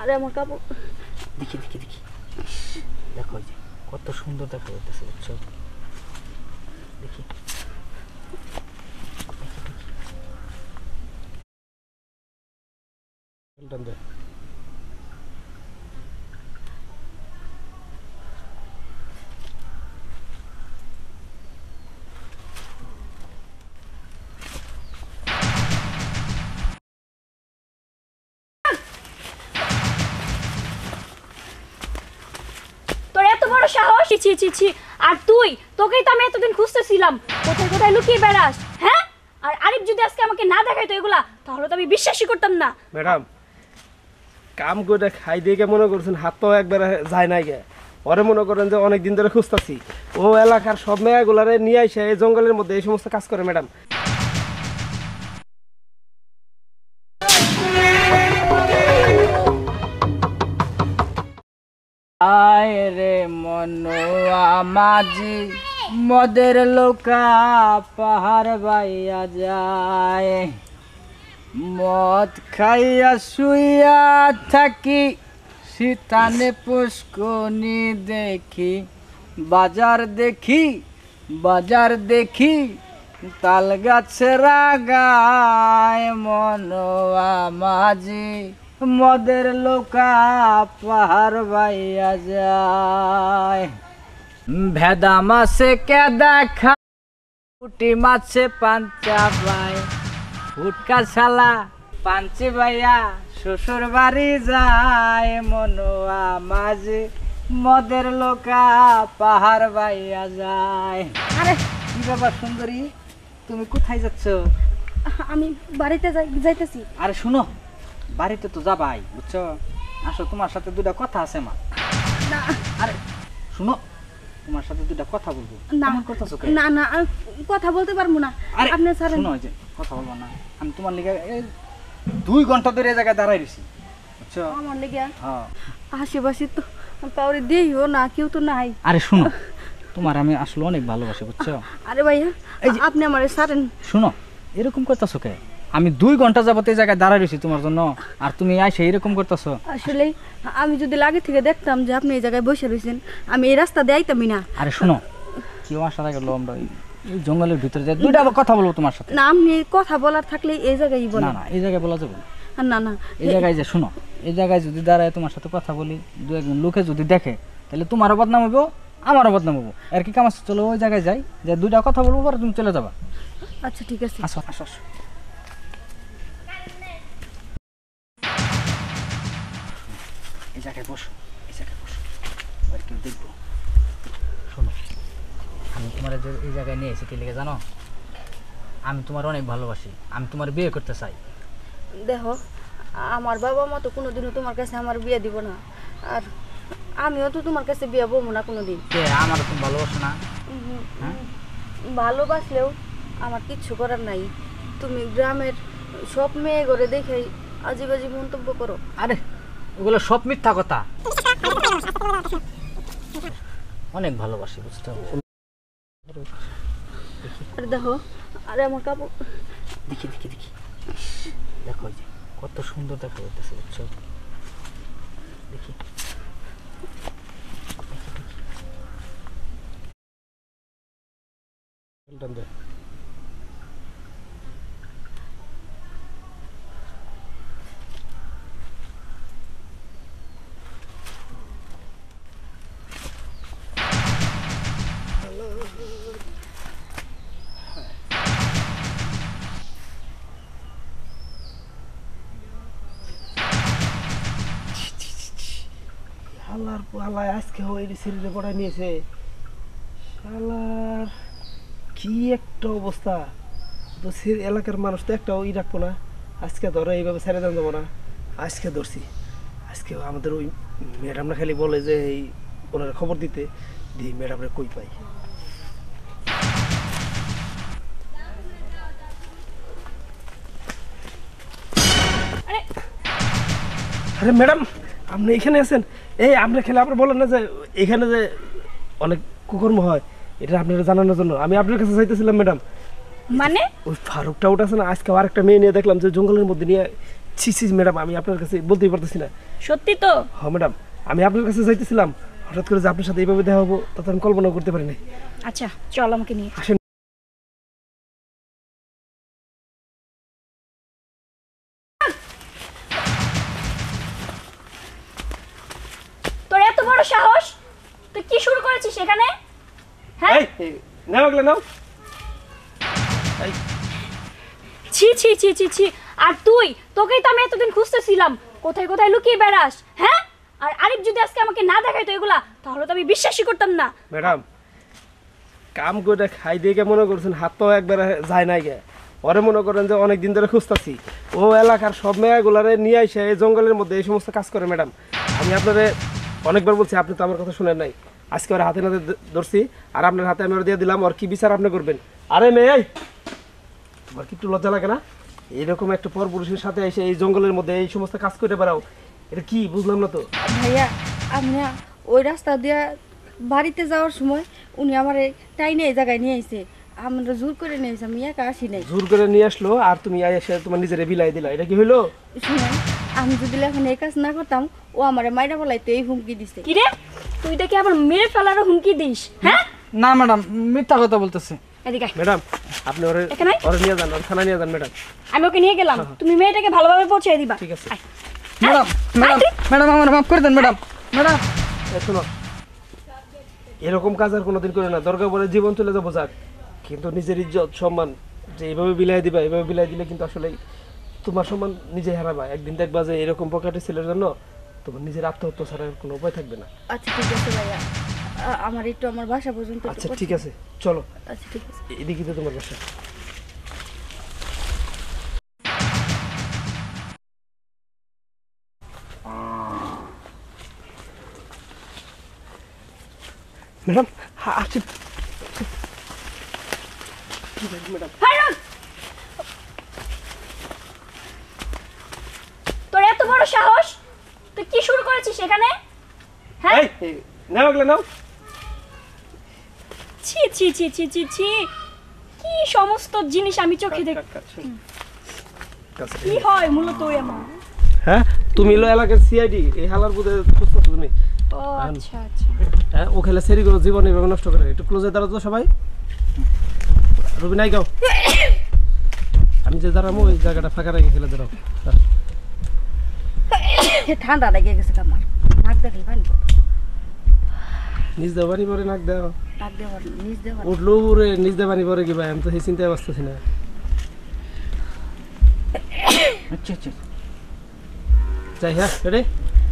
আরে আমার কাপড় দেখি দেখি দেখি দেখো যে কত সুন্দর দেখা যাচ্ছে বুঝছো দেখি তোর এত বড় সাহস! ছি ছি ছি! আর তুই, তোকেই তো আমি এতদিন খুঁজতেছিলাম, কোথায় কোথায় লুকিয়ে বেড়াস, হ্যাঁ? আর আরিফ যদি আজকে আমাকে না দেখাইতো এগুলা, তাহলে তো আমি বিশ্বাসই করতাম না। ম্যাডাম কাম করে খাই দিয়ে মনে করছেন হাত তো একবার যায় নাই গে, ওরে মনে করেন যে অনেক দিন ধরে খুঁজতাছি। ও এলাকার সব মেয়েগুলারে নিয়ে এসে এই জঙ্গলের মধ্যে এই সমস্ত কাজ করে ম্যাডাম। আয় রে মনোয়া মাঝি মদের লোকা পাহাড় বাইয়া যায় মদ খাইয়া শুইয়া থাকি শীতানে পুষ্কনি দেখি বাজার দেখি তাল গাছের গায় মনোয়া মাঝি মদের লোকা পাহাড় বাইয়া যায় ভেদা মাছে কেদা খা পুটি মাছে পাঞ্চা বাই ফুটকা শালা পাঞ্চি বাইয়া শ্বশুর বাড়ি যায় মনোয়া মাঝি মদের লোকা পাহাড় বাইয়া যায়। আরে কি ব্যাপার সুন্দরী, তুমি কোথায় যাচ্ছ? আমি বাড়িতে যাইতেছি। আরে শুনো, বাড়িতে তো যাবাই বুঝছো, আসো তোমার সাথে দুটা কথা আছে মা। না আরে শুনো, তোমার সাথে দুটা কথা বলবো। না কেমন করতেছো? না না কথা বলতে পারবো না। আরে আপনি স্যার শুনো, এই যে কথা বলবো না, আমি তোমার লিগে 2 ঘন্টা ধরে এই জায়গায় দাঁড়াই রইছি বুঝছো। আমার লেগে হ্যাঁ আশেপাশে তো কাউরে দিইও না, কেউ তো নাই। আরে শুনো, তোমার আমি আসলে অনেক ভালোবাসি বুঝছো। আরে ভাইয়া আপনি আমারে ছাড়েন। শুনো, এরকম করতেছো কে? আমি 2 ঘন্টা যাবত এই জায়গায় দাঁড়াই রইছি তোমার জন্য, আর তুমি আইসে এরকম করতেছো। আসলে আমি যদি লাগে থেকে দেখতাম যে আপনি এই জায়গায় বসে রয়েছেন, আমি এই রাস্তা দিয়ে আইতামই না। আরে শুনো, কেউ আসার আগে আমরা এই জঙ্গলের ভিতরে যাই, দুইটা আবার কথা বলবো তোমার সাথে। না আপনি কথা বলার থাকলে এই জায়গায় না বলেন। না, এই জায়গায় বলা যাবে না। না না এই জায়গায় যে শুনো, এই জায়গায় যদি দাঁড়ায় তোমার সাথে কথা বলি, 2-1 লোকে যদি দেখে, তাহলে তোমারও বদনাম হবো, আমারও বদনাম হবো। আর কি কাম আছে, চলো ওই জায়গায় যাই, যে দুইটা কথা বলবো, পরে তুমি চলে যাবা। আচ্ছা ঠিক আছে। আসো আসো আসো। এই জায়গায় বসো, এই জায়গায় বসো, আর কি দেখবো। শোনো, আমি তোমার এই জায়গায় নিয়ে এসেছি কি লিখে জানো? আমি তোমার অনেক ভালোবাসি, আমি তোমার বিয়ে করতে চাই। দেখো, আমার বাবা মা তো কোনোদিনও তোমার কাছে আমার বিয়ে দিব না, আর আমিও তো তোমার কাছে বিয়ে বলবো না কোনোদিন। কে আমার তুমি ভালোবাসো না? হ্যাঁ, ভালোবাসলেও আমার কিচ্ছু করার নাই। তুমি গ্রামের সব মেয়ে ঘরে দেখে আজীবাজি মন্তব্য করো। আরে ওগুলো সব মিথ্যা কথা। অনেক ভালোবাসি বুঝতে। আরে দেখো, আরে আমার কাপড় দেখি দেখি দেখি দেখো যে কত সুন্দর দেখা যাচ্ছে বুঝছো দেখি শালার পালায় আজকে ওই সিরিজে পড়া নিয়েছে। শালার কি একটা অবস্থা, তো এলাকার মানুষ তো একটা ওই রাখবো না। আজকে ধরো এইভাবে ছেড়ে দেন যাবো না, আজকে ধরছি। আজকে আমাদের ওই ম্যাডামরা খালি বলে যে এই ওনারা খবর দিতে দিই, ম্যাডামরা কই পাই। আরে ম্যাডাম আপনি এখানে আছেন? এই আপনি খেলে আপনার বলেন না যে এখানে যে অনেক কুকর্ম হয়, এটা আপনারা জানানোর জন্য আমি আপনার কাছে চাইতেছিলাম ম্যাডাম। মানে ওই ফারুকটা ওটা আছে না, আজকে আরেকটা মেয়ে নিয়ে দেখলাম যে জঙ্গলের মধ্যে নিয়ে ছি ছি ম্যাডাম, আমি আপনার কাছে বলতেই পারতেছি না। সত্যি তো? হ্যাঁ ম্যাডাম, আমি আপনার কাছে যাইতেছিলাম, হঠাৎ করে যে আপনার সাথে এইভাবে দেখা হবো তা তো আমি কল্পনা করতে পারি নাই। আচ্ছা চল আমাকে নিয়ে। আসেন। তোর এত বড় সাহস, তুই কি শুরু করেছিস এখানে? হ্যাঁ, এই নাও এগুলো নাও। এই ছি ছি ছি ছি ছি। আর তুই, তোকেই তো আমি এতদিন খুঁজতেছিলাম, কোথায় কোথায় লুকিয়ে বেড়াস। হ্যাঁ, আর আরিফ যদি আজকে আমাকে না দেখাইতো এগুলা, তাহলে তো আমি বিশ্বাসই করতাম না। ম্যাডাম, কাম করে খাই দিয়ে কে মনে করছেন হাত তো একবার যায় নাই গে। ওরে মনে করেন যে অনেক দিন ধরে খুঁজতাছি, ও এলাকার সব মেয়েগুলারে নিয়ে এসে এই জঙ্গলের মধ্যে এই সমস্ত কাজ করে। ম্যাডাম, আমি আপনারে অনেকবার বলছি, আপনি তো আমার কথা শুনেন নাই। আজকে ওর হাতে নাতে ধরছি, আর আপনার হাতে আমি ওর দিয়ে দিলাম। ওর কি বিচার আপনি করবেন? আরে মেয়ে, তোমার কি একটু লজ্জা লাগে না? এইরকম একটা পরপুরুষের সাথে এসে এই জঙ্গলের মধ্যে এই সমস্ত কাজ করে বেড়াও, এটা কি বুঝলাম না তো। ভাইয়া, আমি না ওই রাস্তা দিয়ে বাড়িতে যাওয়ার সময় উনি আমার টাইনে এই জায়গায় নিয়ে আইছে, আমরা জোর করে নিয়ে আইছে, আমি একা আসি নাই। জোর করে নিয়ে আসলো আর তুমি এসে তোমার নিজের বিলাই দিলা, এটা কি হইলো? শুনেন, আমি যদি এখন এই কাজ না করতাম, ও আমার মাইরা বলাইতে এই হুমকি দিছে। কি রে, তুই দেখে আবার মেরে ফেলারও হুমকি দিস? হ্যাঁ, না ম্যাডাম, মিথ্যা কথা বলতেছে। এদিকে আয়। ম্যাডাম, আপনি ওরে এখানে আয়। ওরে নিয়ে যান, ওর থানা নিয়ে যান। ম্যাডাম আমি ওকে নিয়ে গেলাম, তুমি মেয়েটাকে ভালোভাবে পৌঁছে দিবা। ঠিক আছে। আয়। ম্যাডাম ম্যাডাম ম্যাডাম, আমার মাফ করে দেন ম্যাডাম। ম্যাডাম শোনো, এরকম কাজ আর কোনোদিন করে না। দরকার পড়ে জীবন চলে যাবো যাক, কিন্তু নিজের ইজ্জত সম্মান যে এইভাবে বিলাই দিবা, এইভাবে বিলাই দিলে কিন্তু আসলে তোমার সম্মান নিজে হারাবা। একদিন দেখবা যে এরকম পকেটে ছেলের জন্য তোমার নিজের আত্মহত্যা ছাড়া আর কোনো উপায় থাকবে না। আচ্ছা ঠিক আছে ভাইয়া, আমার একটু আমার বাসা পর্যন্ত একটু আচ্ছা পৌঁছে- ঠিক আছে, চলো। আচ্ছা ঠিক আছে। এদিকে তো তোমার বাসা। ম্যাডাম আসছি। ম্যাডাম হারুন, তোর এত বড় সাহস, তুই কি শুরু করেছিস এখানে? হ্যাঁ, এই নাও এগুলো নাও। ছি ছি ছি ছি ছি ছি। কি সমস্ত জিনিস আমি চোখে দেখ, কি হয় মূলত ওই আমার। হ্যাঁ, তুমি হলো এলাকার সিআইডি, এই হালার বুধে খুঁজতেছো তুমি। ও আচ্ছা আচ্ছা। হ্যাঁ, ও খেলে সেরি করে জীবন এভাবে নষ্ট করে। একটু ক্লোজে দাঁড়াতো সবাই। রবি নাই গাও, আমি যে দাঁড়াবো ওই জায়গাটা ফাঁকা রেখে খেলে দাঁড়াও। ঠান্ডা লেগে গেছে আমার, নাক দেখলে পানি পড়ে। নিজ দেবানি পরে নাক দেও, নাক দেওয়ার নিজ দেওয়ার উঠলো উড়ে নিজ দেবানি পরে কি ভাই? আমি তো সেই চিন্তায় বসতেছি না। আচ্ছা আচ্ছা। যাই, হ্যাঁ রেডি।